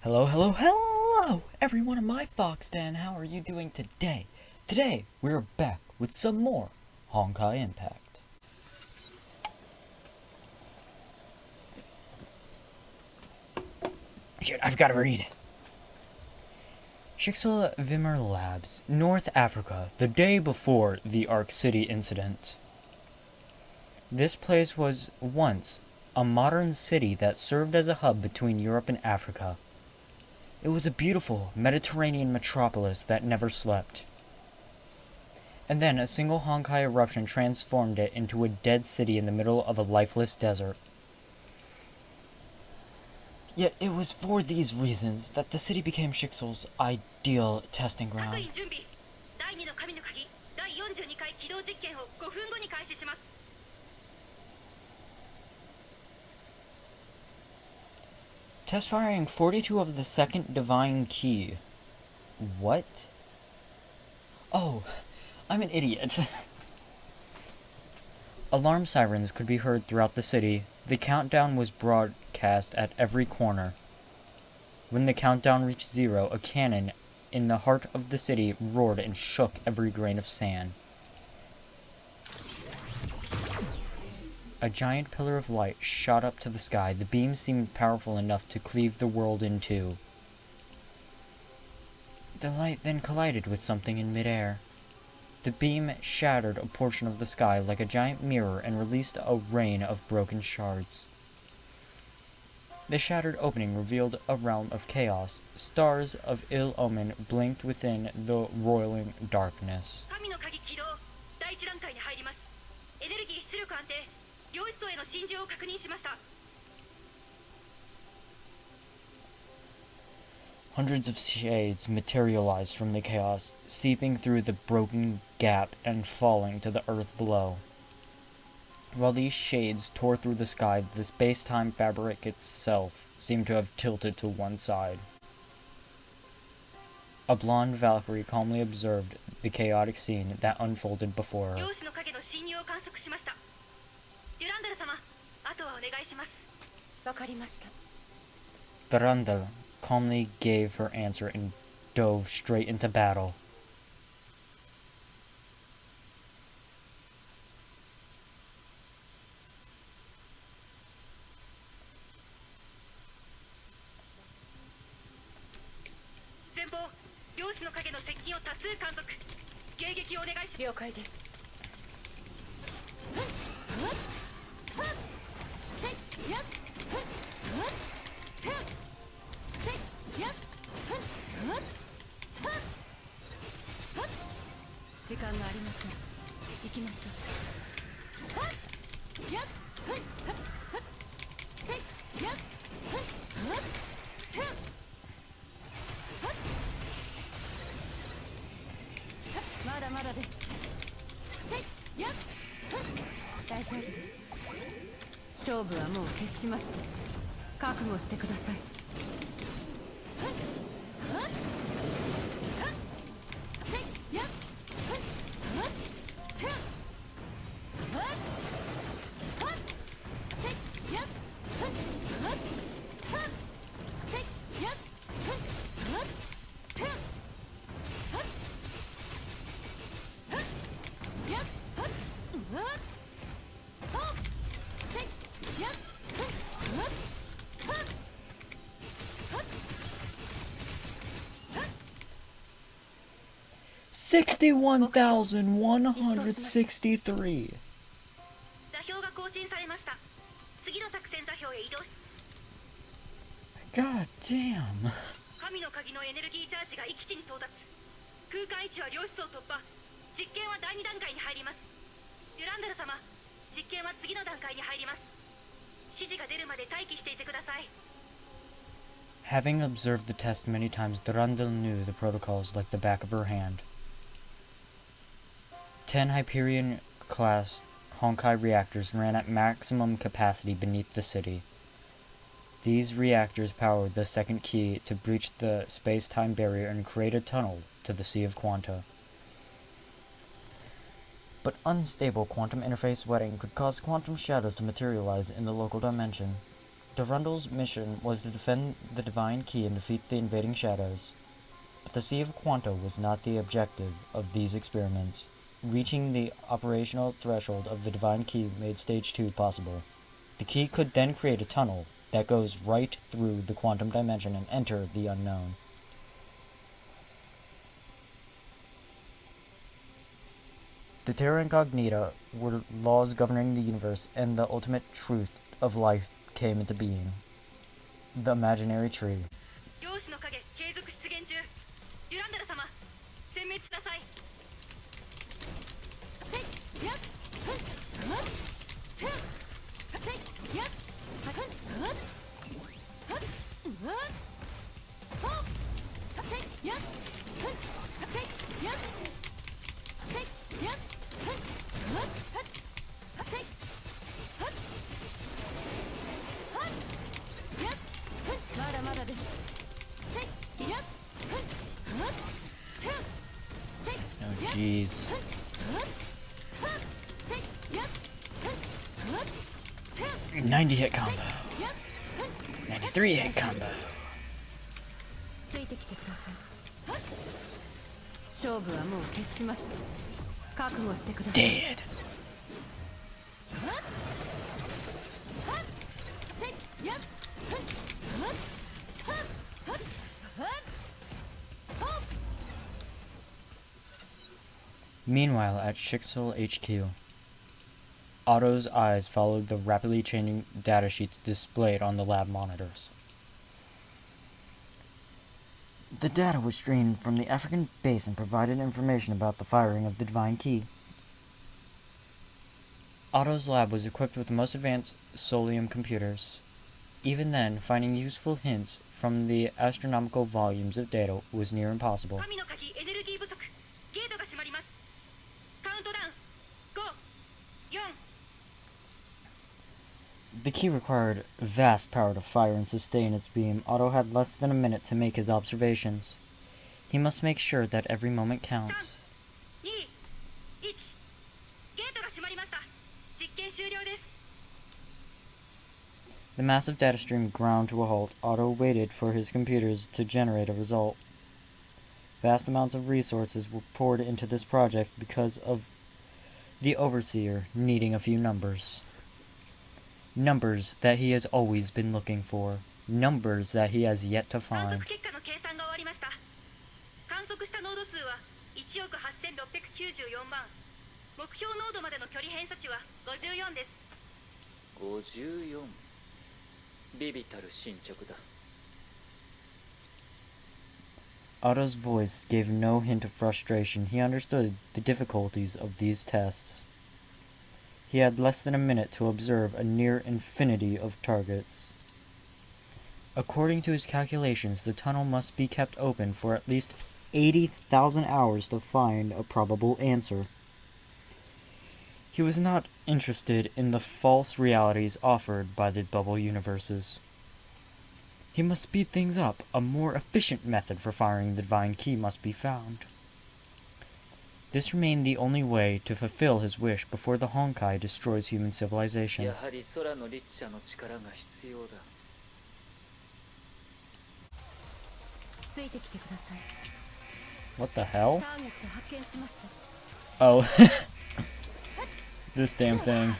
Hello, hello, hello, everyone in my Fox Den. How are you doing today? Today, we're back with some more Honkai Impact. Shit, I've got to read. Schicksal Vimmer Labs, North Africa, the day before the Ark City incident. This place was once a modern city that served as a hub between Europe and Africa. It was a beautiful Mediterranean metropolis that never slept. And then a single Honkai eruption transformed it into a dead city in the middle of a lifeless desert. Yet it was for these reasons that the city became Schicksal's ideal testing ground. Test firing 42 of the second divine key. What? Oh, I'm an idiot. Alarm sirens could be heard throughout the city. The countdown was broadcast at every corner. When the countdown reached 0, a cannon in the heart of the city roared and shook every grain of sand. A giant pillar of light shot up to the sky. The beam seemed powerful enough to cleave the world in two. The light then collided with something in midair. The beam shattered a portion of the sky like a giant mirror and released a rain of broken shards. The shattered opening revealed a realm of chaos. Stars of ill omen blinked within the roiling darkness. Hundreds of shades materialized from the chaos, seeping through the broken gap and falling to the earth below. While these shades tore through the sky, the space-time fabric itself seemed to have tilted to one side. A blonde valkyrie calmly observed the chaotic scene that unfolded before her. Durandal calmly gave her answer and dove straight into battle. $61,163. God damn. Having observed the test many times, Durandal knew the protocols like the back of her hand. 10 Hyperion-class Honkai reactors ran at maximum capacity beneath the city. These reactors powered the second key to breach the space-time barrier and create a tunnel to the Sea of Quanta. But unstable quantum interface wetting could cause quantum shadows to materialize in the local dimension. Durandal's mission was to defend the Divine Key and defeat the invading shadows. But the Sea of Quanto was not the objective of these experiments. Reaching the operational threshold of the Divine Key made Stage 2 possible. The key could then create a tunnel that goes right through the quantum dimension and enter the unknown. The Terra Incognita were laws governing the universe, and the ultimate truth of life came into being. The imaginary tree. Oh jeez. 90 hit combo. 93 hit combo. Dead. Meanwhile, at Schicksal HQ, Otto's eyes followed the rapidly changing datasheets displayed on the lab monitors. The data was streamed from the African base and provided information about the firing of the Divine Key. Otto's lab was equipped with the most advanced Solium computers. Even then, finding useful hints from the astronomical volumes of data was near impossible. The key required vast power to fire and sustain its beam. Otto had less than a minute to make his observations. He must make sure that every moment counts. The massive data stream ground to a halt. Otto waited for his computers to generate a result. Vast amounts of resources were poured into this project because of the Overseer needing a few numbers. Numbers that he has always been looking for. Numbers that he has yet to find. Otto's voice gave no hint of frustration. He understood the difficulties of these tests. He had less than a minute to observe a near infinity of targets. According to his calculations, the tunnel must be kept open for at least 80,000 hours to find a probable answer. He was not interested in the false realities offered by the bubble universes. He must speed things up. A more efficient method for firing the Divine Key must be found. This remained the only way to fulfill his wish before the Honkai destroys human civilization. What the hell? Oh. This damn thing.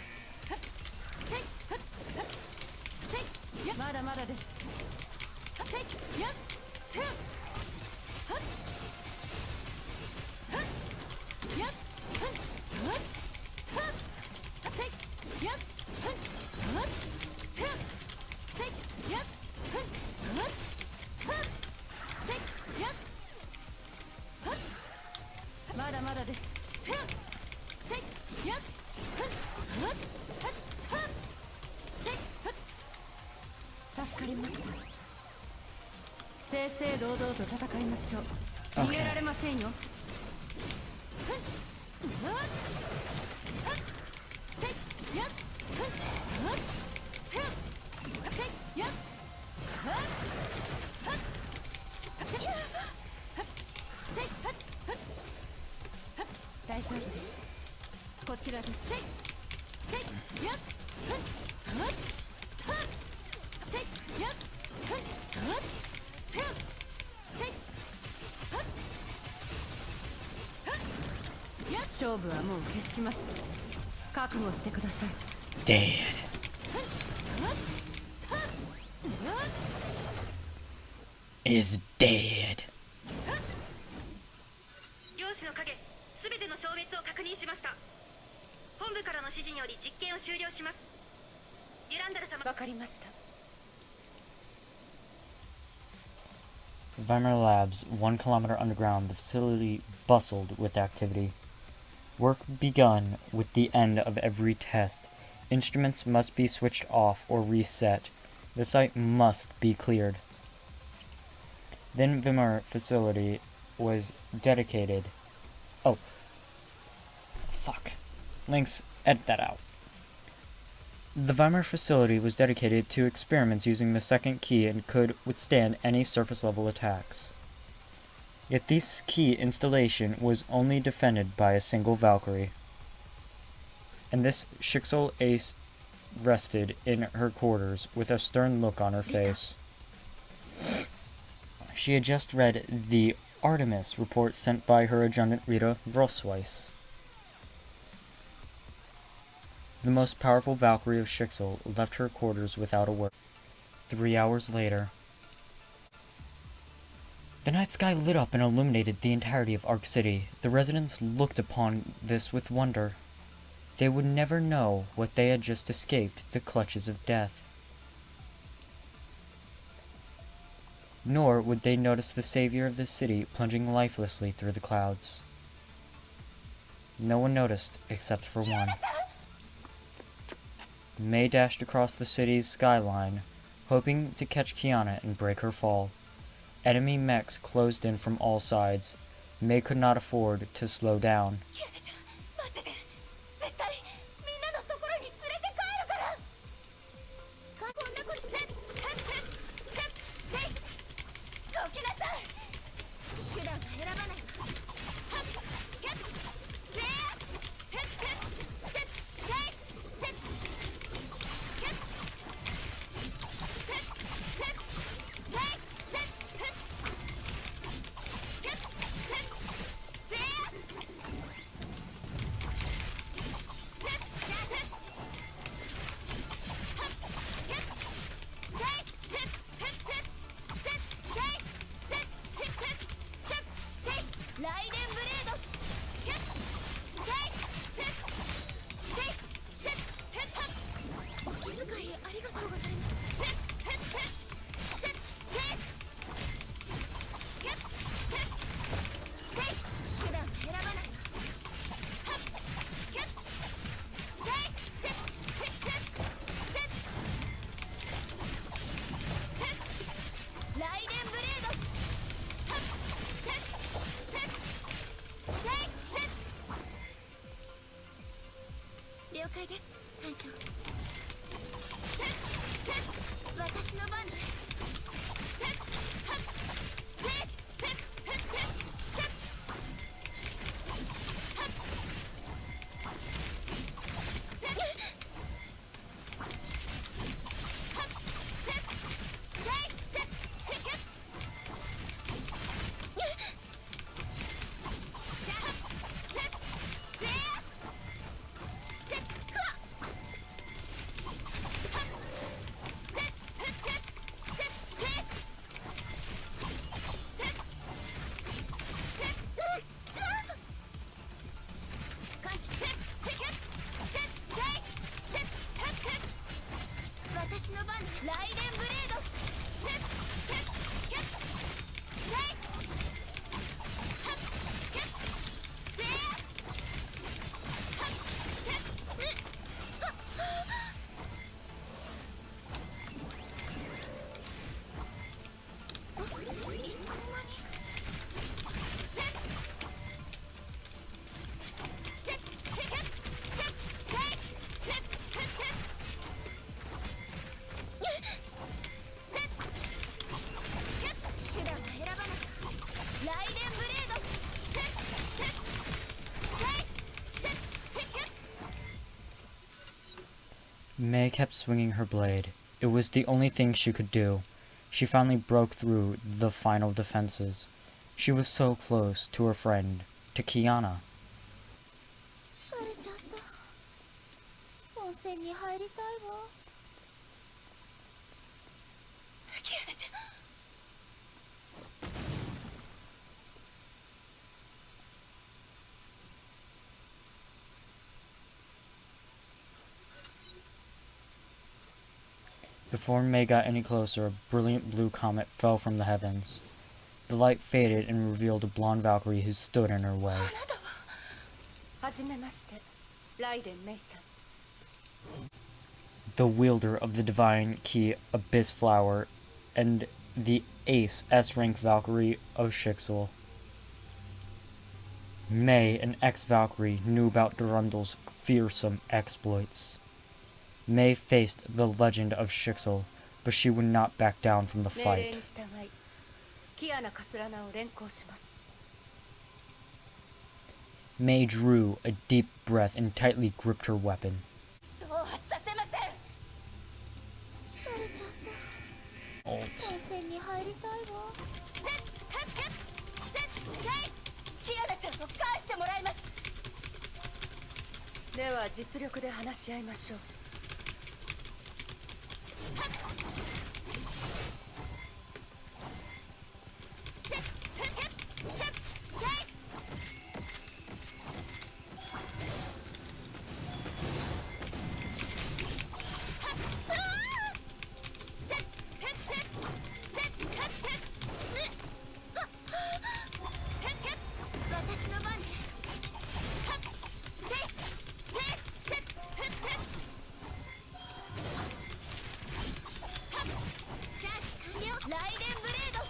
Dead. Is dead. 両種の影すべての消滅を確認しました。本部からの指示により実験を終了します。デュランダル様。わかりました。 Weimar Labs, 1 kilometer underground, the facility bustled with activity. Work begun with the end of every test. Instruments must be switched off or reset. The site must be cleared. Then Weimar facility was dedicated. Oh. Fuck. Lynx, edit that out. The Weimar facility was dedicated to experiments using the second key and could withstand any surface-level attacks. Yet this key installation was only defended by a single Valkyrie. And this Schicksal ace rested in her quarters with a stern look on her face. She had just read the Artemis report sent by her adjutant Rita Grossweiss. The most powerful Valkyrie of Schicksal left her quarters without a word. 3 hours later. The night sky lit up and illuminated the entirety of Ark City. The residents looked upon this with wonder. They would never know what they had just escaped the clutches of death. Nor would they notice the savior of the city plunging lifelessly through the clouds. No one noticed except for one. May dashed across the city's skyline, hoping to catch Kiana and break her fall. Enemy mechs closed in from all sides. May could not afford to slow down. May kept swinging her blade. It was the only thing she could do. She finally broke through the final defenses. She was so close to her friend, to Kiana. 戦に入りたいわ。キアナちゃん。Before May got any closer, a brilliant blue comet fell from the heavens. The light faded and revealed a blonde Valkyrie who stood in her way. あなたは。はじめまして、ライデン・メイさん。The wielder of the divine key Abyss Flower, and the ace S-rank Valkyrie of Schicksal. May, an ex-Valkyrie, knew about Durandal's fearsome exploits. May faced the legend of Schicksal, but she would not back down from the 命令 fight. に従い、キアナ・カスラナを連行します。 May drew a deep breath and tightly gripped her weapon. そうはさせません。それちゃった。 Ult. 対戦に入りたいわ。キアナちゃんを返してもらいます。では実力で話し合いましょう。私の番ね。チャージ完了。ライデンブレード。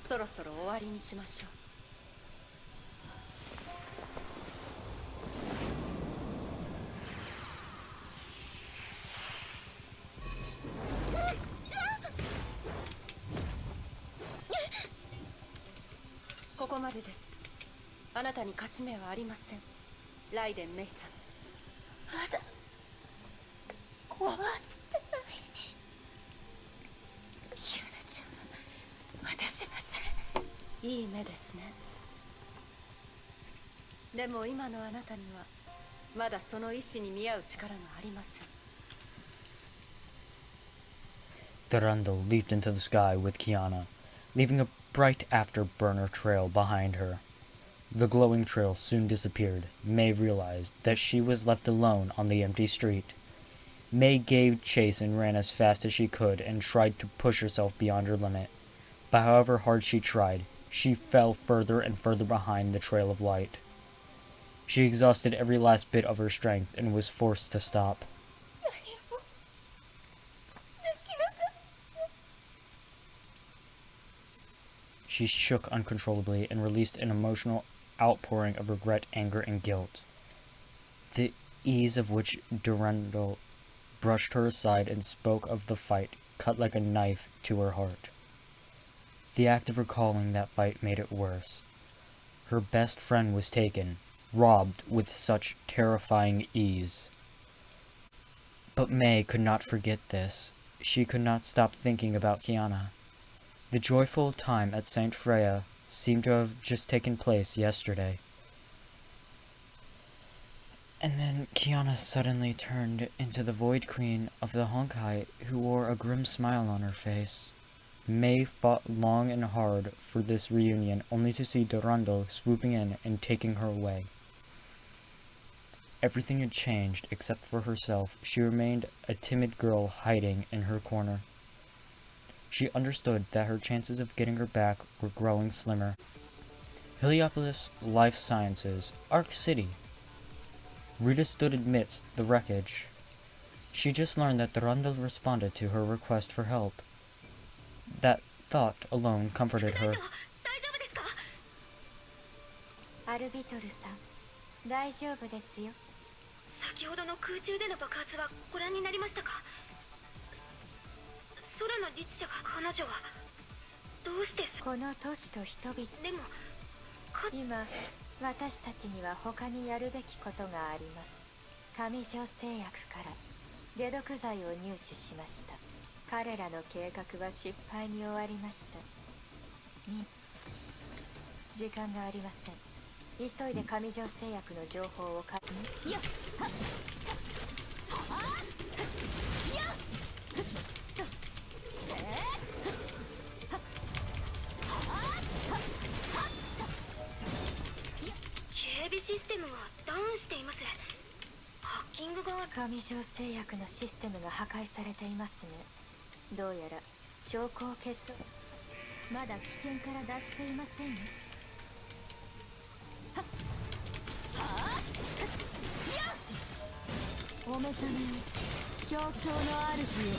そろそろ終わりにしましょう。ここまでです。あなたに勝ち目はありません、ライデン・メイさん。まだ終わってない。キアナちゃんは渡しません。いい目ですね。でも今のあなたにはまだその意志に見合う力がありません。 Durandal leaped into the sky with Kiana, leaving a bright afterburner trail behind her. The glowing trail soon disappeared. May realized that she was left alone on the empty street. May gave chase and ran as fast as she could and tried to push herself beyond her limit. But however hard she tried, she fell further and further behind the trail of light. She exhausted every last bit of her strength and was forced to stop. 何もできなかった。 She shook uncontrollably and released an emotional outpouring of regret, anger, and guilt. The ease of which Durandal brushed her aside and spoke of the fight cut like a knife to her heart. The act of recalling that fight made it worse. Her best friend was taken, robbed with such terrifying ease. But May could not forget this. She could not stop thinking about Kiana. The joyful time at St. Freya seemed to have just taken place yesterday. And then Kiana suddenly turned into the Void Queen of the Honkai, who wore a grim smile on her face. May fought long and hard for this reunion, only to see Durandal swooping in and taking her away. Everything had changed except for herself. She remained a timid girl hiding in her corner. She understood that her chances of getting her back were growing slimmer. Heliopolis Life Sciences, Arc City. Rita stood amidst the wreckage. She just learned that Durandal responded to her request for help. That thought alone comforted her. アルビトルさん、大丈夫ですよ。先ほどの空中での爆発はご覧になりましたか？空の律者が彼女はどうしてこの都市と人々でも今私たちには他にやるべきことがあります。上条製薬から解毒剤を入手しました。彼らの計画は失敗に終わりました。時間がありません。急いで上条製薬の情報をいや警備システムがダウンしています。ハッキングが上条製薬のシステムが破壊されていますね。どうやら証拠を消す。まだ危険から脱していませんよ。お目覚めを表彰の主よ。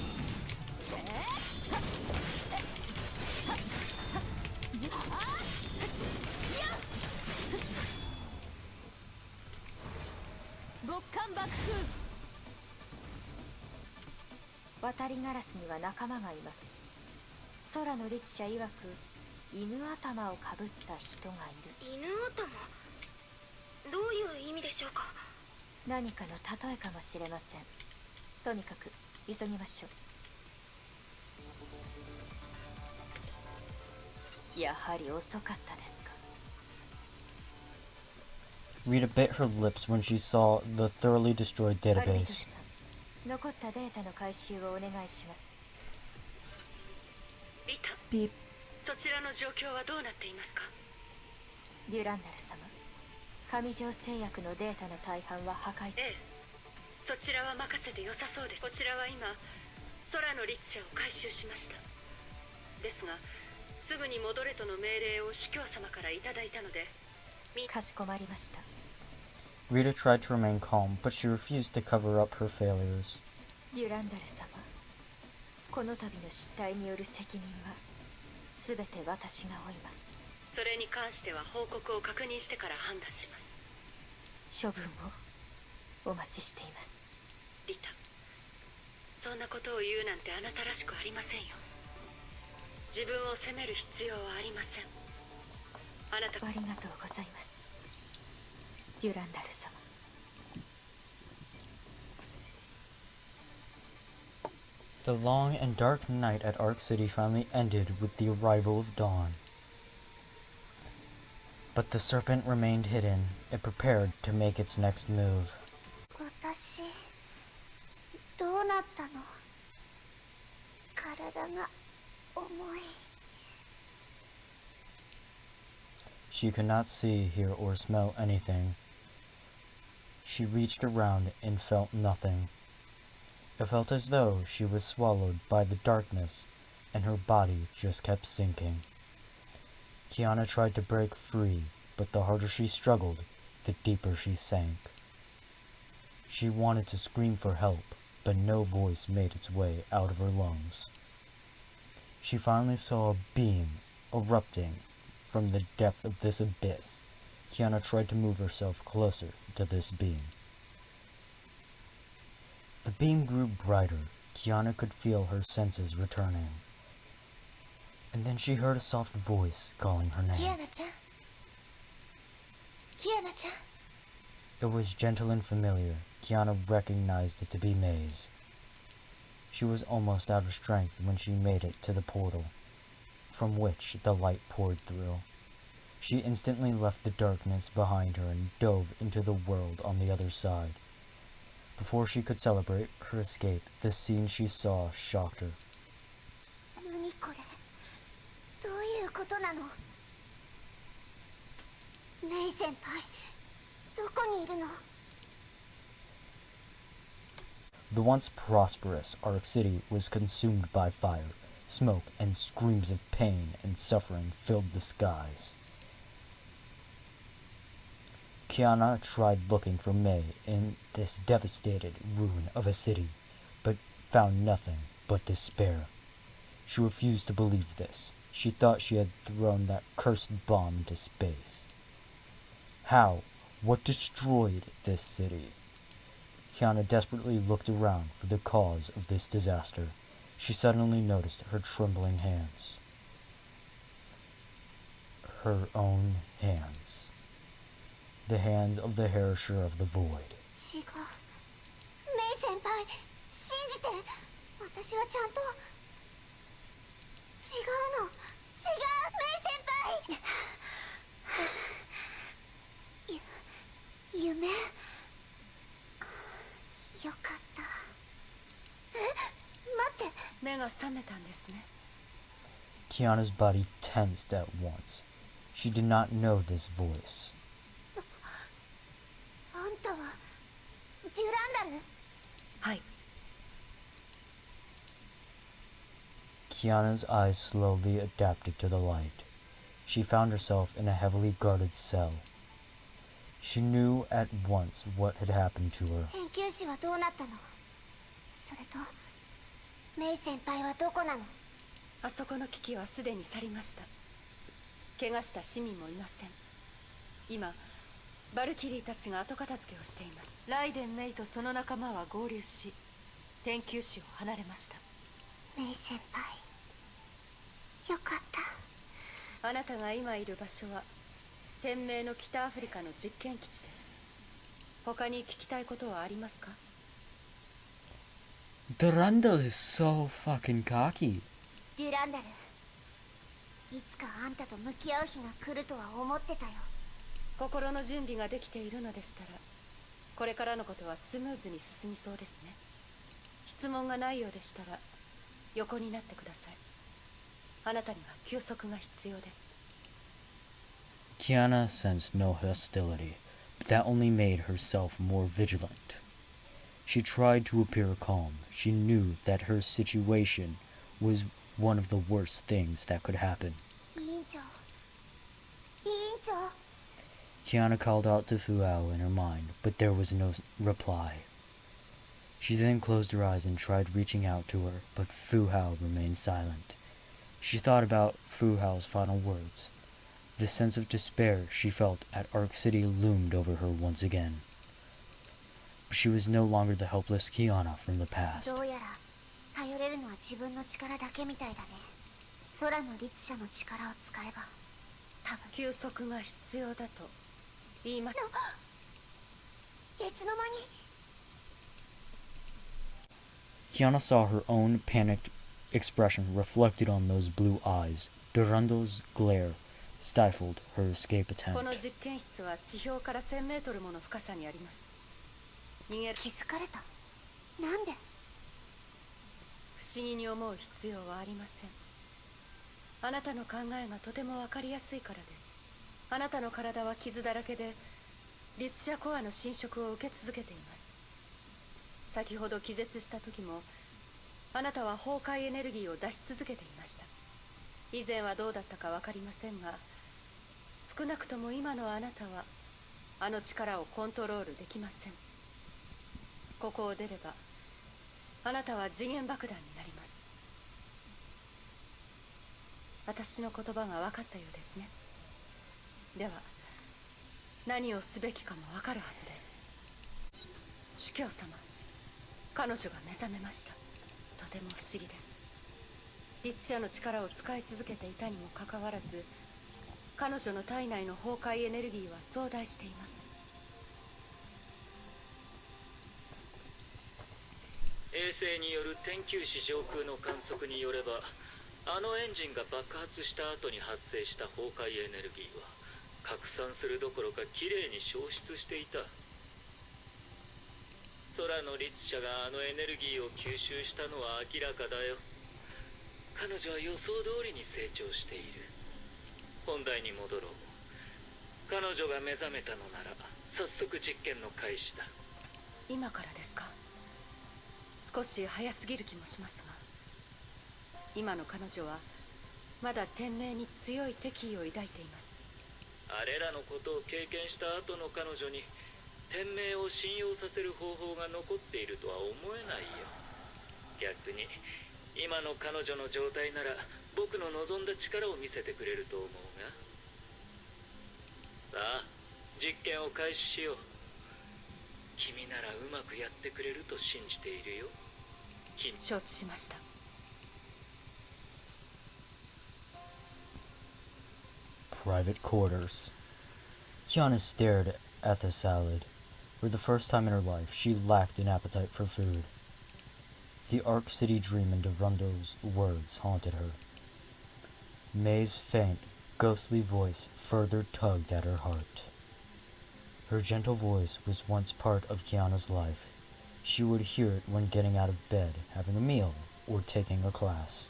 極寒爆風。渡りガラスには仲間がいます。空の律者曰く犬頭をかぶった人がいる。犬頭？どういう意味でしょうか？何かの例えかもしれません。とにかく急ぎましょう。やはり遅かったですか。 Rita bit her lips when she saw the thoroughly destroyed アルビトル database. さん、残ったデータの回収をお願いします。リタ、Beep. そちらの状況はどうなっていますか？デュランダル様、上条製薬のデータの大半は破壊。ええ、そちらは任せて良さそうです。こちらは今空の律者を回収しました。ですがすぐに戻れとの命令を主教様からいただいたので。かしこまりました。 Rita tried to remain calm, but she refused to cover up her failures. デュランダル様、この度の失態による責任は全て私が負います。それに関しては報告を確認してから判断します。処分をお待ちしています。リタ、そんなことを言うなんてあなたらしくありませんよ。自分を責める必要はありません。あなた。ありがとうございます、デュランダル様。The long and dark night at Arc City finally ended with the arrival of dawn. But the serpent remained hidden and prepared to make its next move. 私どうなったの？体が重い。 She could not see, hear, or smell anything. She reached around and felt nothing. It felt as though she was swallowed by the darkness, and her body just kept sinking. Kiana tried to break free, but the harder she struggled, the deeper she sank. She wanted to scream for help, but no voice made its way out of her lungs. She finally saw a beam erupting from the depth of this abyss. Kiana tried to move herself closer to this beam. The beam grew brighter. Kiana could feel her senses returning. And then she heard a soft voice calling her キア name. ナちゃん、キアナちゃん。 It was gentle and familiar. Kiana recognized it to be Maze. She was almost out of strength when she made it to the portal, from which the light poured through. She instantly left the darkness behind her and dove into the world on the other side. Before she could celebrate her escape, the scene she saw shocked her. 何これ？どういうことなの？メイ先輩、どこにいるの？ The once prosperous Arc City was consumed by fire, Smoke and screams of pain and suffering filled the skies. Kiana tried looking for May in this devastated ruin of a city, but found nothing but despair. She refused to believe this. She thought she had thrown that cursed bomb into space. How? What destroyed this city? Kiana desperately looked around for the cause of this disaster. She suddenly noticed her trembling hands. Her own hands. The hands of the Herisher of the Void. 違う。メイ先輩、信じて。私はちゃんと。違うの。違う、メイ先輩。夢。よかった。待って。目が覚めたんですね。Kiana's body tensed at once. She did not know this voice. あんたはデュランダル？はい。 Kiana's eyes slowly adapted to the light. She found herself in a heavily guarded cell. She knew at once what had happened to her. 研究士はどうなったの？それとメイ先輩はどこなの？あそこの危機はすでに去りました。怪我した市民もいません。今バルキリーたちが後片付けをしています。ライデン・メイとその仲間は合流し、研究士を離れました。メイ先輩、よかった。あなたが今いる場所は天命の北アフリカの実験基地です。他に聞きたいことはありますか？ Durandal is so fucking cocky. デュランダル、いつかあんたと向き合う日が来るとは思ってたよ。心の準備ができているのでしたら、これからのことはスムーズに進みそうですね。質問がないようでしたら横になってください。あなたには休息が必要です。 Kiana sensed no hostility, but that only made herself more vigilant. She tried to appear calm. She knew that her situation was one of the worst things that could happen. 委員長、委員長。Kiana called out to Fuao in her mind, but there was no reply. She then closed her eyes and tried reaching out to her, but Fu Hao remained silent. She thought about Fu Hao's final words. The sense of despair she felt at Arc City loomed over her once again. But she was no longer the helpless Kiana from the past. どうやら頼れるのは自分の力だけみたいだね。空の律者の力を使えば多分。休息が必要だと言いま。いつの間に。 Kiana saw her own panicked expression reflected on those blue eyes. Durandal's glare stifled her escape この attempt. 実験室は地表から1000メートルもの深さにあります。逃げる。気づかれた。なんで？不思議に思う必要はありません。あなたの考えがとても分かりやすいからです。あなたの体は傷だらけで律者コアの侵食を受け続けています。先ほど気絶した時もあなたは崩壊エネルギーを出し続けていました。以前はどうだったか分かりませんが、少なくとも今のあなたはあの力をコントロールできません。ここを出ればあなたは次元爆弾になります。私の言葉が分かったようですね。では何をすべきかも分かるはずです。主教様、彼女が目覚めました。とても不思議です。律者の力を使い続けていたにもかかわらず、彼女の体内の崩壊エネルギーは増大しています。衛星による天球士上空の観測によれば、あのエンジンが爆発した後に発生した崩壊エネルギーは拡散するどころかきれいに消失していた。空の律者があのエネルギーを吸収したのは明らかだよ。彼女は予想通りに成長している。本題に戻ろう。彼女が目覚めたのなら早速実験の開始だ。今からですか？少し早すぎる気もしますが。今の彼女はまだ天命に強い敵意を抱いています。あれらのことを経験した後の彼女に天命を信用させる方法が残っているとは思えないよ。逆に今の彼女の状態なら僕の望んだ力を見せてくれると思うが。さあ、実験を開始しよう。君ならうまくやってくれると信じているよ。承知しました。Private quarters. Kiana stared at the salad. For the first time in her life, she lacked an appetite for food. The Ark City dream in Durandal's words haunted her. May's faint, ghostly voice further tugged at her heart. Her gentle voice was once part of Kiana's life. She would hear it when getting out of bed, having a meal, or taking a class.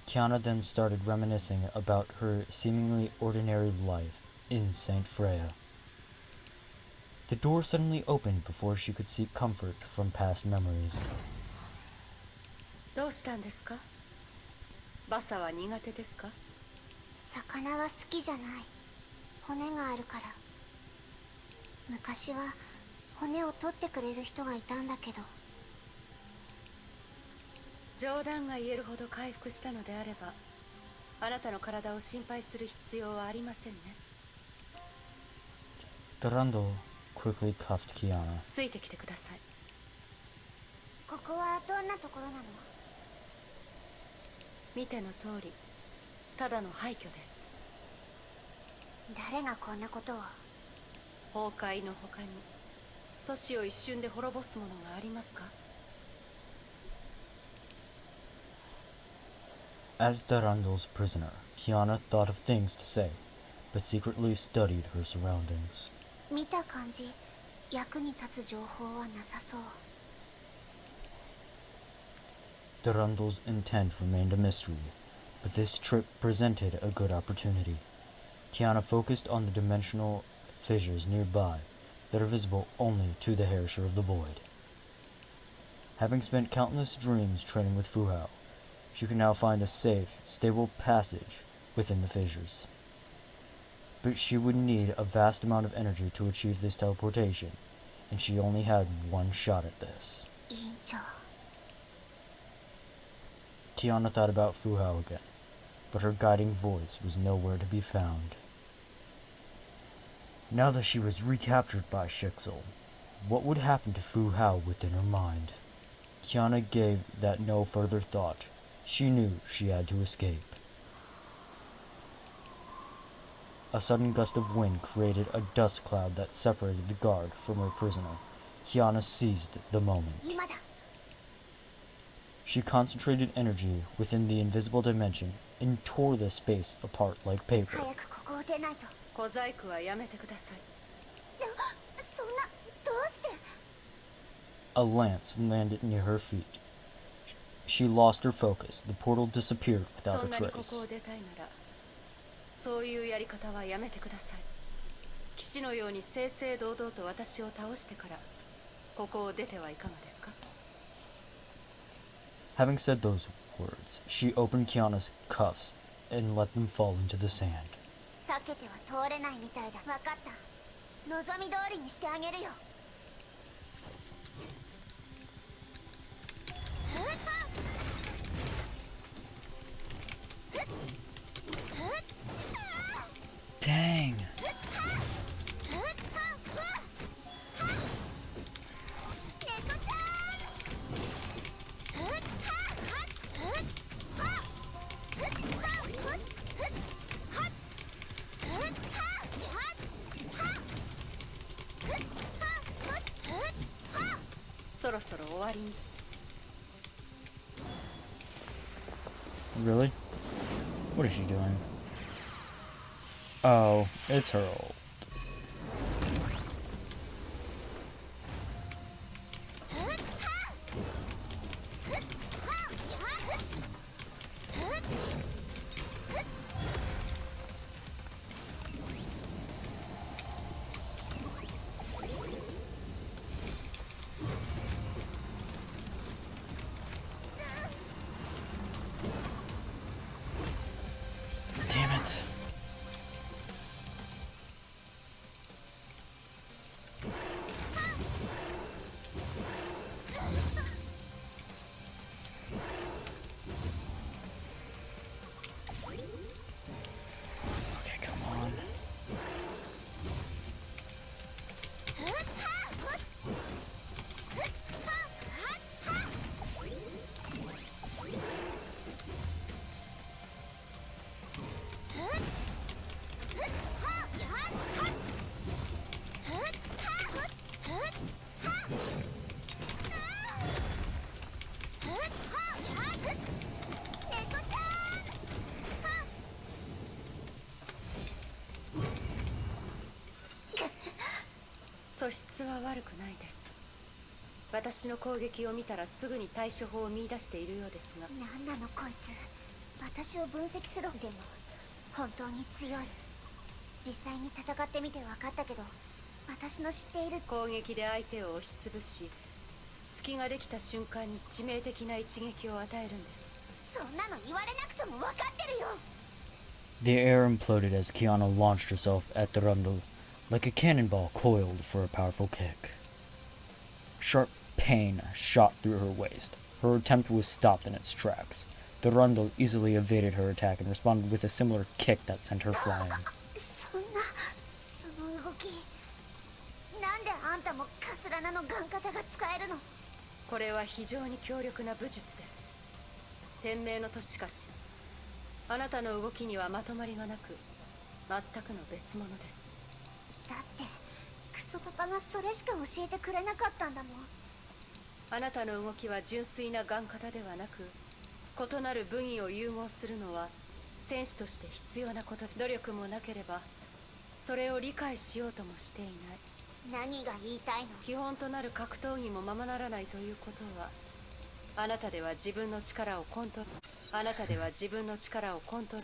Kiana then started reminiscing about her seemingly ordinary life in St. Freya. The door suddenly opened before she could seek comfort from past memories. どうしたんですか？バサは苦手ですか？魚は好きじゃない。骨があるから。昔は骨を取ってくれる人がいたんだけど。冗談が言えるほど回復したのであれば、あなたの体を心配する必要はありませんね。Durandal quickly cuffed Kiana. ついてきてください。ここはどんなところなの？見ての通り、ただの廃墟です。誰がこんなことを？崩壊の他に、都市を一瞬で滅ぼすものがありますか？ As Durandal's prisoner, Kiana thought of things to say, but secretly studied her surroundings. 見た感じ、役に立つ情報はなさそう。Durandal's intent remained a mystery, but this trip presented a good opportunity. Kiana focused on the dimensional fissures nearby that are visible only to the Herisher of the Void. Having spent countless dreams training with Fuhao, she could now find a safe, stable passage within the fissures. But she would need a vast amount of energy to achieve this teleportation, and she only had one shot at this. 委員長。Tiana thought about Fuhao again, but her guiding voice was nowhere to be found. Now that she was recaptured by Schicksal, what would happen to Fuhao within her mind? Kiana gave that no further thought. She knew she had to escape. A sudden gust of wind created a dust cloud that separated the guard from her prisoner. Kiana seized the moment. 今だ。 She concentrated energy within the invisible dimension and tore the space apart like paper. 早くここを出ないと。小細工はやめてください。そんな、どうして？ A lance landed near her feet. She lost her focus. The portal disappeared without そ a んなにこ trace. こを出たいなら、そういうやり方はやめてください。騎士のように正々堂々と私を倒してから、ここを出てはいかがですか？ Having said those words, she opened Kiana's cuffs and let them fall into the sand. 避けては通れないみたいだ。わかった。望み通りにしてあげるよ。Dang! Really? What is she doing? Oh, it's her ult. 質は悪くないです。私の攻撃を見たらすぐに対処法を見出しているようですが。なんなのこいつ、私を分析する。でも本当に強い。実際に戦ってみて分かったけど、私の知っている攻撃で相手を押しつぶし、隙ができた瞬間に致命的な一撃を与えるんです。そんなの言われなくても分かってるよ。 The air imploded as Kiana launched herself at Durandal like a cannonball coiled for a powerful kick. Sharp pain shot through her waist. Her attempt was stopped in its tracks. Durandal easily evaded her attack and responded with a similar kick that sent her flying. そんな、その動き、なんであんたもカスラナのガン型が使えるの？これは非常に強力な武術です。天命の土地かし、あなたの動きにはまとまりがなく、全くの別物です。だってクソパパがそれしか教えてくれなかったんだもん。あなたの動きは純粋なガン型ではなく、異なる武技を融合するのは戦士として必要なことで、努力もなければそれを理解しようともしていない。何が言いたいの？基本となる格闘技もままならないということは、あなたでは自分の力をコントロー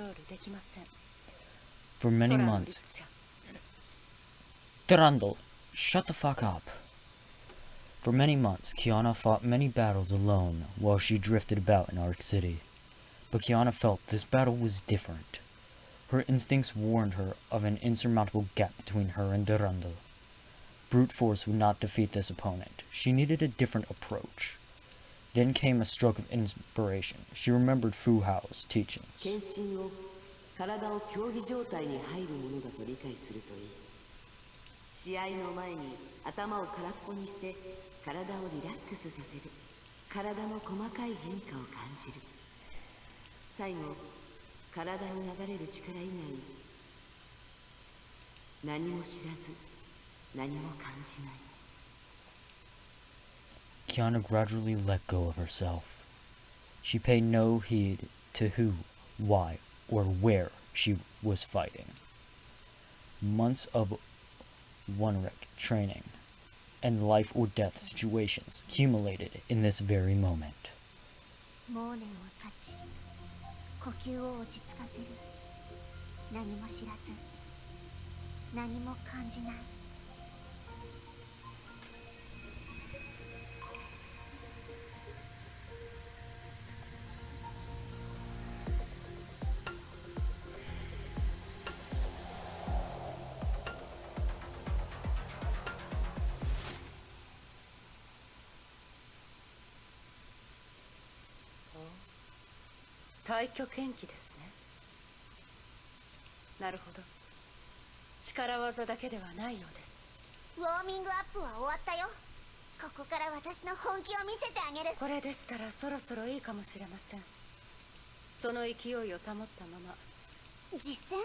ルできません。 For many 空の months, 律者。 Durandal, shut the fuck up. For many months, Kiana fought many battles alone while she drifted about in Arc City. But Kiana felt this battle was different. Her instincts warned her of an insurmountable gap between her and Durandal. Brute force would not defeat this opponent. She needed a different approach. Then came a stroke of inspiration. She remembered Fu Hao's teachings. 剣心を体を競技状態に入るものだと理解するといい。試合の前に頭を空っぽにして体をリラックスさせる。体の細かい変化を感じる。最後、体に流れる力以外何も知らず何も感じない。 Kiana gradually let go of herself. She paid no heed to who, why, or where she was fighting. Months of one-rec training and life or death situations accumulated in this very moment. モーネを立ち、呼吸を落ち着かせる。何も知らず何も感じない。太極拳気ですね。なるほど。力技だけではないようです。ウォーミングアップは終わったよ。ここから私の本気を見せてあげる。これでしたらそろそろいいかもしれません。その勢いを保ったまま。実戦？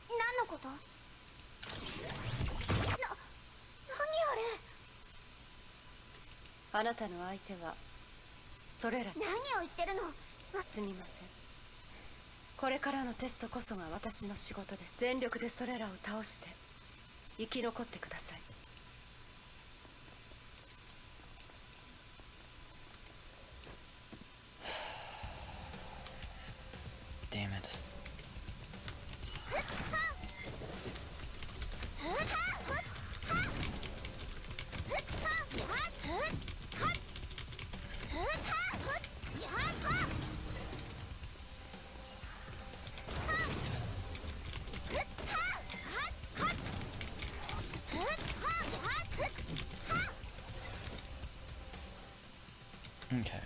何のこと？何あれ？あなたの相手はそれら。何を言ってるの？すみません。これからのテストこそが私の仕事です。全力でそれらを倒して生き残ってください。Damn it. Okay.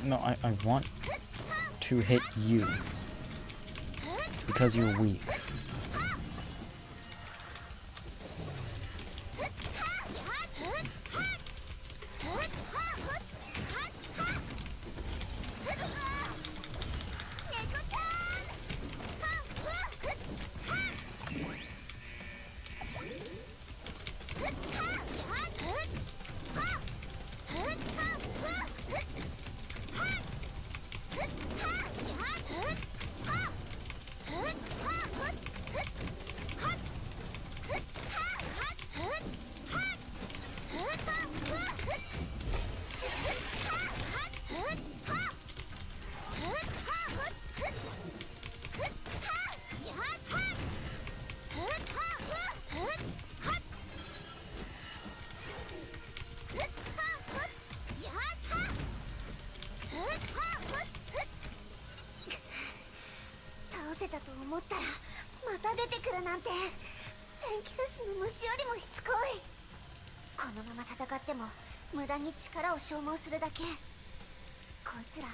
No, I want to hit you because you're weak. たと思ったらまた出てくるなんて、天球師の虫よりもしつこい。このまま戦っても無駄に力を消耗するだけ。こいつら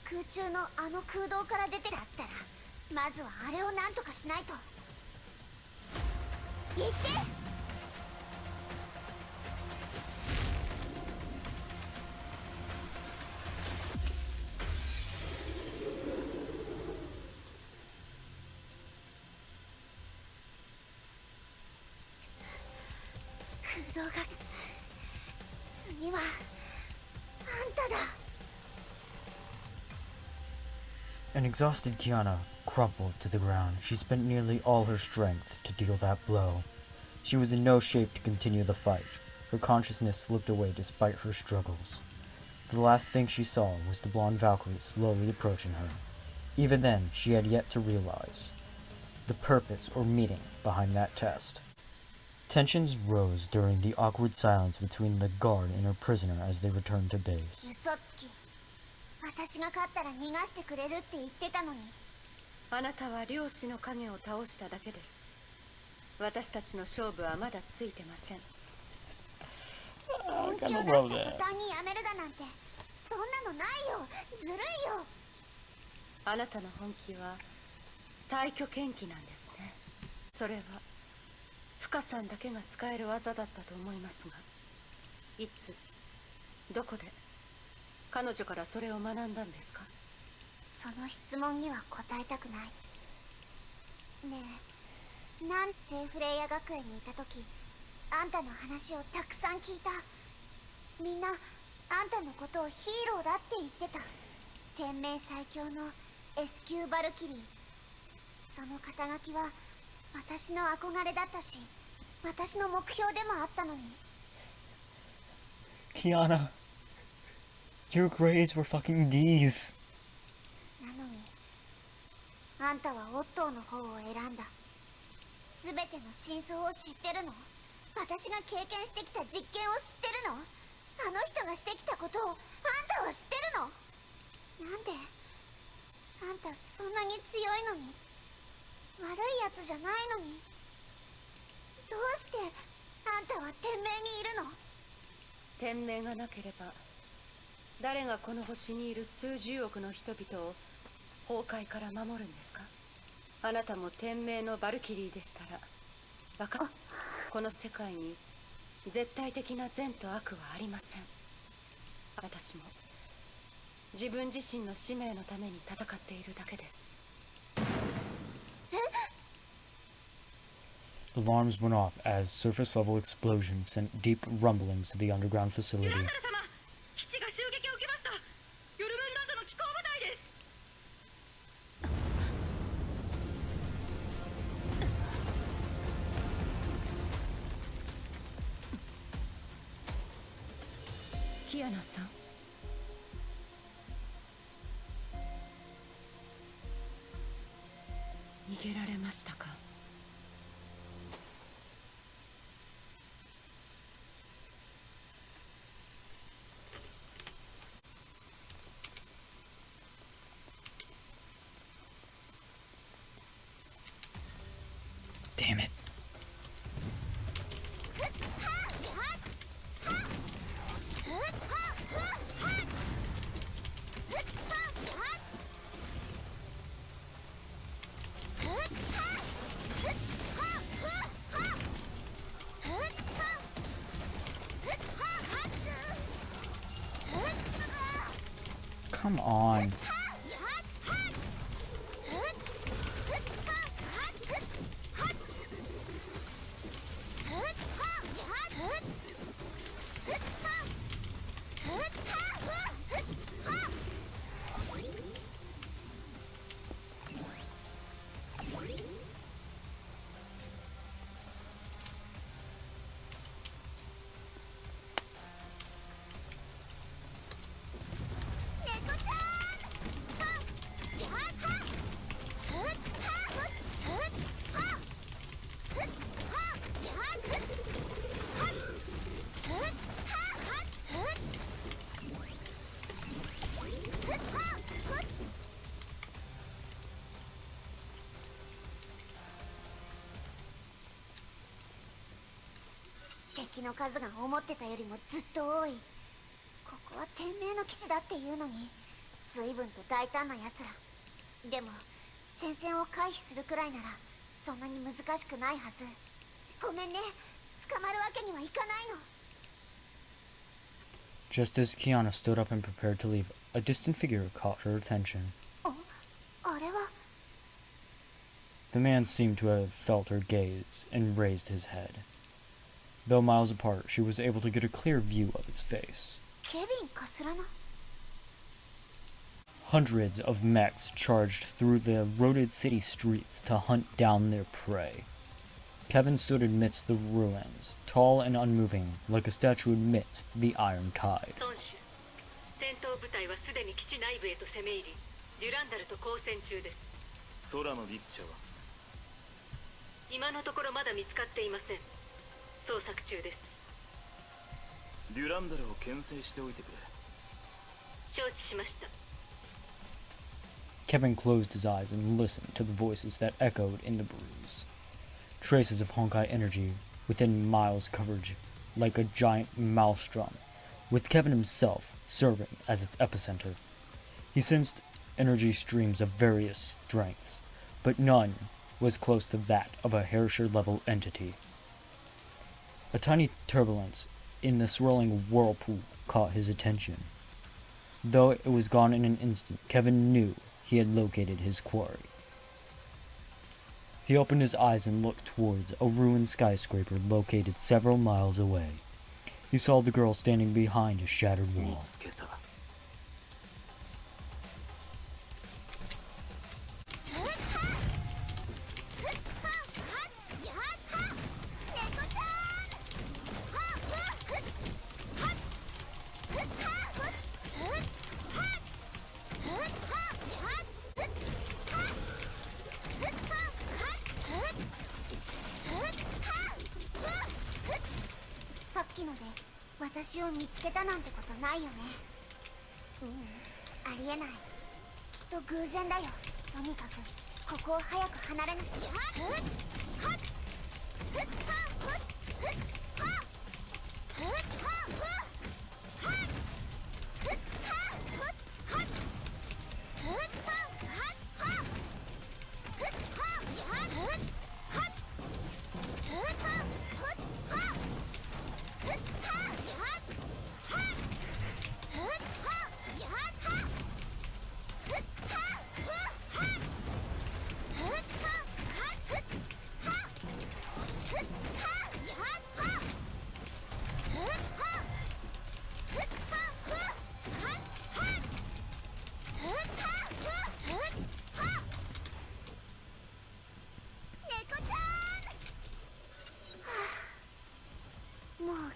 空中のあの空洞から出てだったら、まずはあれをなんとかしないと。行って。空洞が、次はあんただ。 An exhausted Kiana crumpled to the ground. She spent nearly all her strength to deal that blow. She was in no shape to continue the fight. Her consciousness slipped away despite her struggles. The last thing she saw was the blonde Valkyrie slowly approaching her. Even then, she had yet to realize the purpose or meaning behind that test. Tensions rose during the awkward silence between the guard and her prisoner as they returned to base. 嘘つき。私が勝ったら逃がしてくれるって言ってたのに。あなたは漁師の影を倒しただけです。私たちの勝負はまだついてません。本気を出して途端にやめるだなんて、そんなのないよ。ずるいよ。あなたの本気は退去剣気なんですね。それは深さんだけが使える技だったと思いますが、いつどこで彼女からそれを学んだんですか？その質問には答えたくない。ねえ、なんセーフレイヤ学園にいた時、あんたの話をたくさん聞いた。みんなあんたのことをヒーローだって言ってた。天命最強の S 級バルキリー。その肩書きは私の憧れだったし、私の目標でもあったのに。 Kiana, your grades were fucking D's. なのにあんたはオットーの方を選んだ。全ての真相を知ってるの？私が経験してきた実験を知ってるの？あの人がしてきたことをあんたは知ってるの？なんであんたそんなに強いのに、悪いやつじゃないのに、どうしてあんたは天命にいるの？天命がなければ誰がこの星にいる数十億の人々を崩壊から守るんですか？あなたも天命のバルキリーでしたらこの世界に絶対的な善と悪はありません。私も自分自身の使命のために戦っているだけです。 Alarms went off as surface-level explosions sent deep rumblings to the underground facility. 基地が襲撃を受けました。ヨルムンランドの機構部隊です。キアナさん、逃げられましたか？Damn it. Come on. 敵の数が思ってたよりもずっと多い。ここは天命の基地だっていうのに随分と大胆なやつら。でも戦線を回避するくらいならそんなに難しくないはず。ごめんね、捕まるわけにはいかないの。 Just as Kiana stood up and prepared to leave, a distant figure caught her attention. あれは The man seemed to have felt her gaze and raised his head. Though miles apart, she was able to get a clear view of his face. ケビンかすらな。 Hundreds of mechs charged through the eroded city streets to hunt down their prey. Kevin stood amidst the ruins, tall and unmoving, like a statue amidst the iron tide. 孫子、戦闘部隊はすでに基地内部へと攻め入り、デュランダルと交戦中です。空の律者は今のところまだ見つかっていません。捜索中です。デュランダルを牽制しておいてくれ。承知しました。 Kevin closed his eyes and listened to the voices that echoed in the breeze. Traces of Honkai energy within miles coverage, like a giant maelstrom, with Kevin himself serving as its epicenter. He sensed energy streams of various strengths, but none was close to that of a Herrscher-level entity. A tiny turbulence in the swirling whirlpool caught his attention. Though it was gone in an instant, Kevin knew he had located his quarry. He opened his eyes and looked towards a ruined skyscraper located several miles away. He saw the girl standing behind a shattered 見 wall. つけた。 さっきので私を見つけたなんてことないよね。ありえない。きっと偶然だよ。とにかくここを早く離れなきゃ。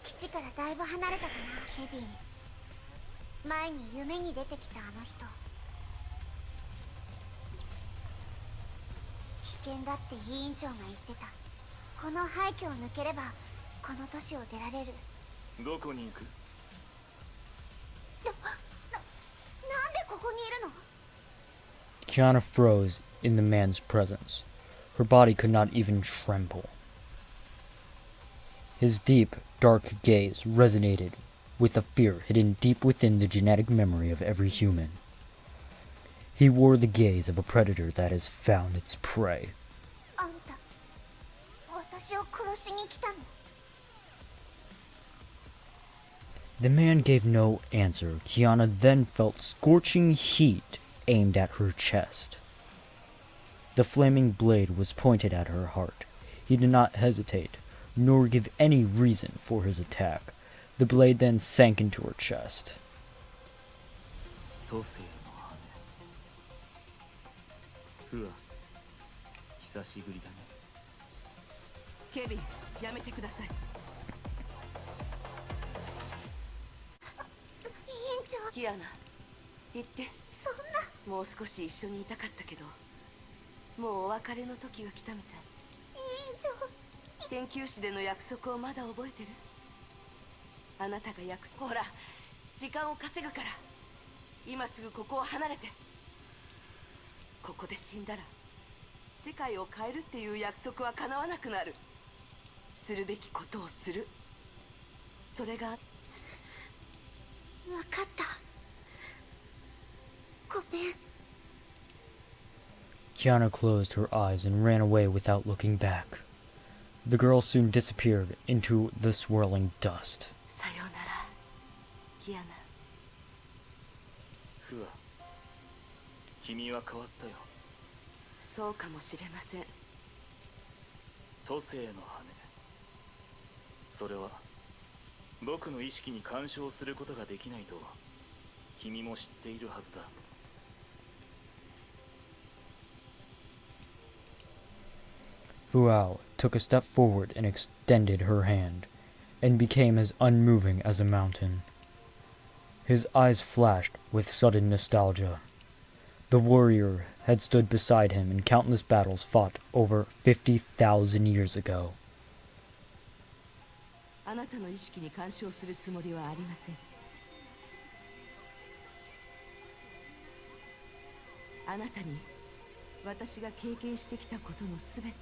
基地からだいぶ離れたかな。ケビン、前に夢に出てきたあの人。危険だって委員長が言ってた。この廃墟を抜ければこの都市を出られる。どこに行く？なんでここにいるの？ Kiana froze in the man's presence. Her body could not even tremble. His deep, dark gaze resonated with a fear hidden deep within the genetic memory of every human. He wore the gaze of a predator that has found its prey. あんた、私を殺しに来たの？ The man gave no answer. Kiana then felt scorching heat aimed at her chest. The flaming blade was pointed at her heart. He did not hesitate, nor give any reason for his attack. The blade then sank into her chest. 都政の羽。不破、久しぶりだね。ケビン、やめてください。委員長。キアナ、言って。そんな。もう少し一緒にいたかったけど、もうお別れの時が来たみたい。委員長。研究室での約束をまだ覚えてる？あなたがほら、時間を稼ぐから今すぐここを離れて。ここで死んだら世界を変えるっていう約束は叶わなくなる。するべきことをする。それが分かった。ごめん。 Kiana closed her eyes and ran away without looking back. The girl soon disappeared into the swirling dust. さようなら、キアナ。フア、君は変わったよ。そうかもしれません。都政の羽。それは僕の意識に干渉することができないと君も知っているはずだ。Fuao took a step forward and extended her hand, and became as unmoving as a mountain. His eyes flashed with sudden nostalgia. The warrior had stood beside him in countless battles fought over 50,000 years ago. あなたの意識に干渉するつもりはありません。あなたに私が経験してきたことのすべてを。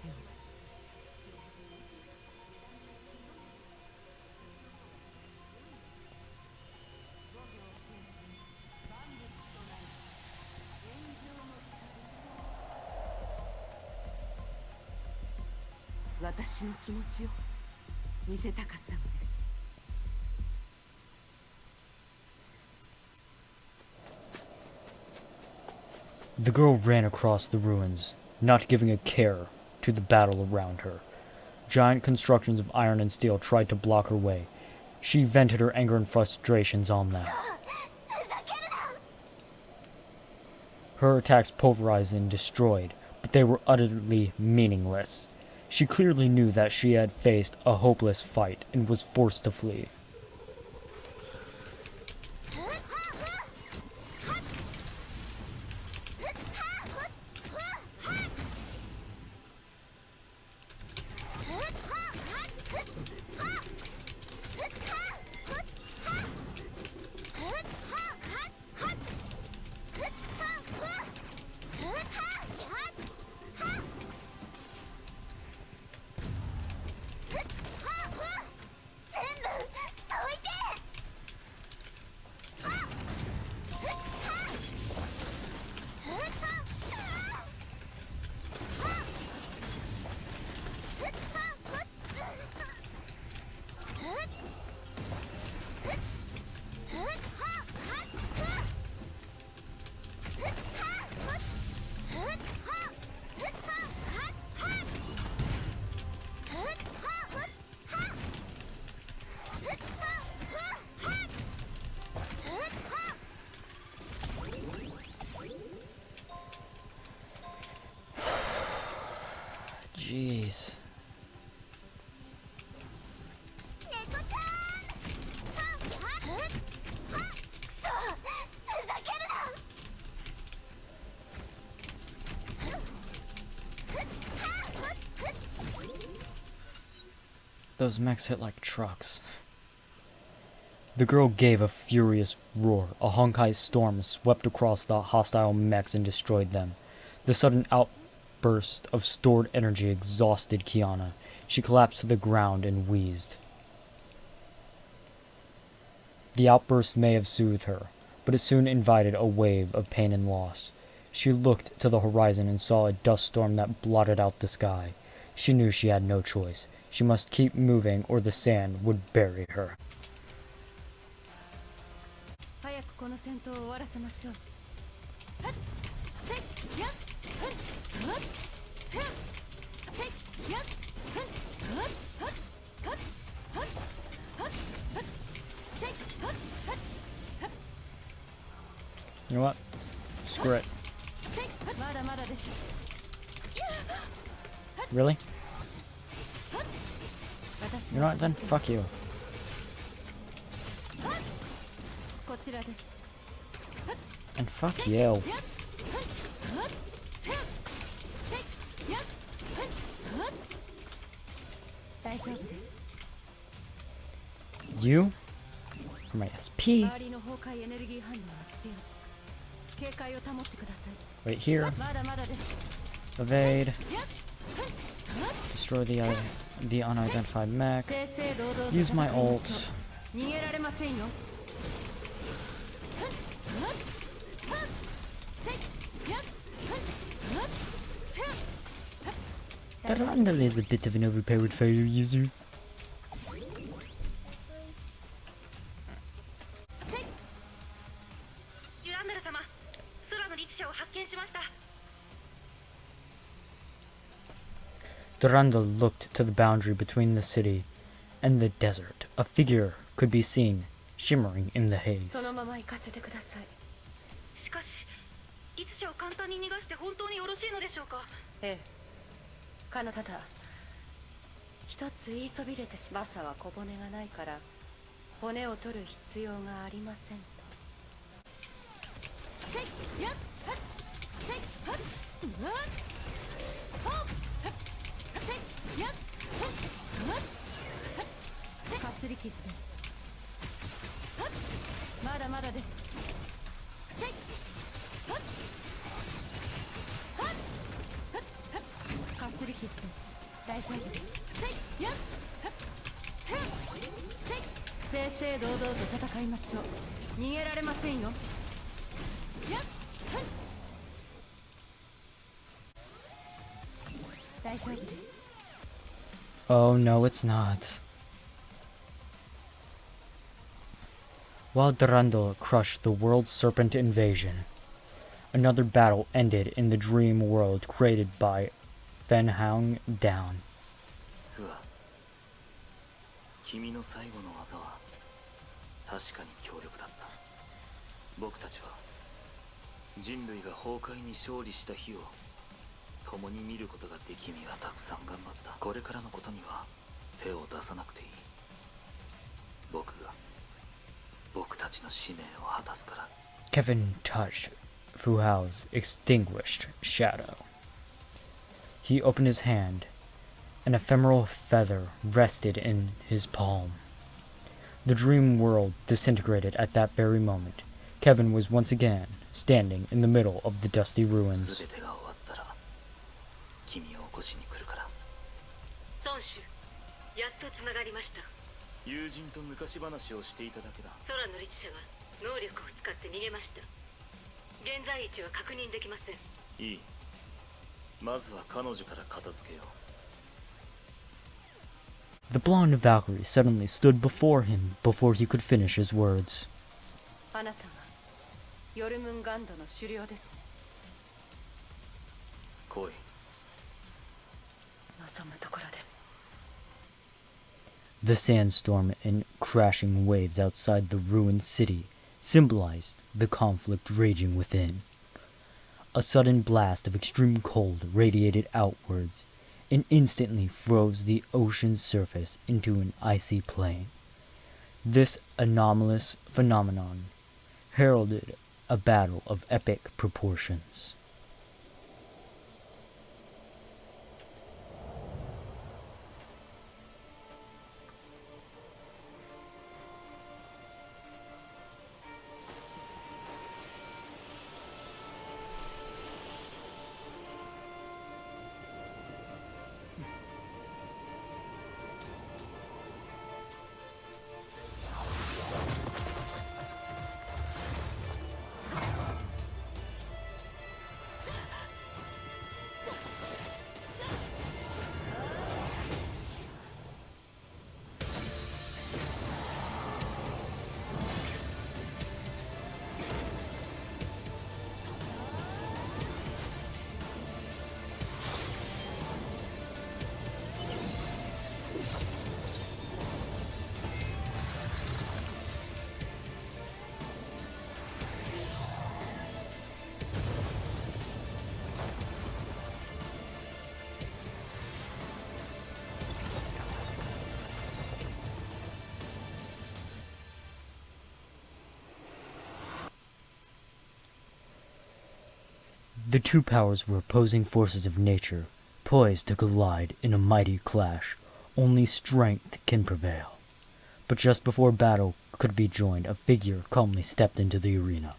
私の気持ちを見せたかったのです。The girl ran across the ruins, not giving a care to the battle around her. Giant constructions of iron and steel tried to block her way. She vented her anger and frustrations on them. Her attacks pulverized and destroyed, but they were utterly meaningless. She clearly knew that she had faced a hopeless fight and was forced to flee. Jeez. Those mechs hit like trucks. The girl gave a furious roar. A Honkai storm swept across the hostile mechs and destroyed them. The sudden outburst of stored energy exhausted Kiana. She collapsed to the ground and wheezed. The outburst may have soothed her, but it soon invited a wave of pain and loss. She looked to the horizon and saw a dust storm that blotted out the sky. She knew she had no choice. She must keep moving or the sand would bury her. You know what? Screw it. Really? You're not then? Fuck you. And fuck you. You? For my SP? Wait here. Evade. Destroy the unidentified mech. Use my ult. 逃げられませんよ。Durandal is a bit of an overpowered fire user. デュランダル様、空の律者を発見しました。 Durandal looked to the boundary between the city and the desert. A figure could be seen, shimmering in the haze. そのまま行かせてください。しかし、律者を簡単に逃がして本当によろしいのでしょうか。ええ。ただ一つ言いそびれてマサは小骨がないから骨を取る必要がありませんと。かすり傷です。まだまだです。かすり傷です。大丈夫です。正々堂々と戦いましょう。逃げられませんよ。大丈夫です。 Oh no, it's not. While Durandal crushed the World Serpent invasion, another battle ended in the dream world created by Fenhound Down. 君の最後の技は確かに強力だった。僕たちは人類が崩壊に勝利した日を共に見ることができ、君はたくさん頑張った。これからのことには手を出さなくていい。僕が僕たちの使命を果たすから。 Kevin touched Fuhao's extinguished shadow. He opened his hand. An ephemeral feather rested in his palm. The dream world disintegrated at that very moment. Kevin was once again standing in the middle of the dusty ruins. 全てが終わったら君を起こしに来るから。孫子、やっとつながりました。友人と昔話をしていただけだ。空の律者が能力を使って逃げました。現在位置は確認できません。いい。まずは彼女から片付けよう。 The blonde Valkyrie suddenly stood before him before he could finish his words. あなたがヨルムンガンドの首領ですね。来い。望むところです。 The sandstorm and crashing waves outside the ruined city symbolized the conflict raging within. A sudden blast of extreme cold radiated outwards and instantly froze the ocean's surface into an icy plain. This anomalous phenomenon heralded a battle of epic proportions. The two powers were opposing forces of nature, poised to collide in a mighty clash. Only strength can prevail. But just before battle could be joined, a figure calmly stepped into the arena.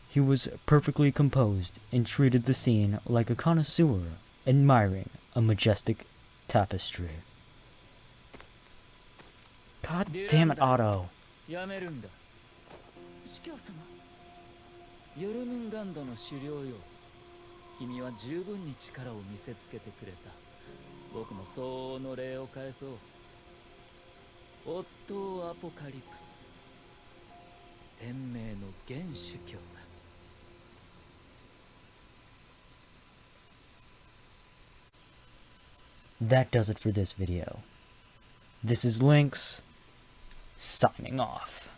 He was perfectly composed and treated the scene like a connoisseur admiring a majestic tapestry. God damn it, Otto. やめるんだ。司教様。ヨルムンガンドの狩猟よ。君は十分に力を見せつけてくれた。僕も相応の礼を返そう。オットー・アポカリプス、天命の元主教だ。That does it for this video. This is Lynx, signing off.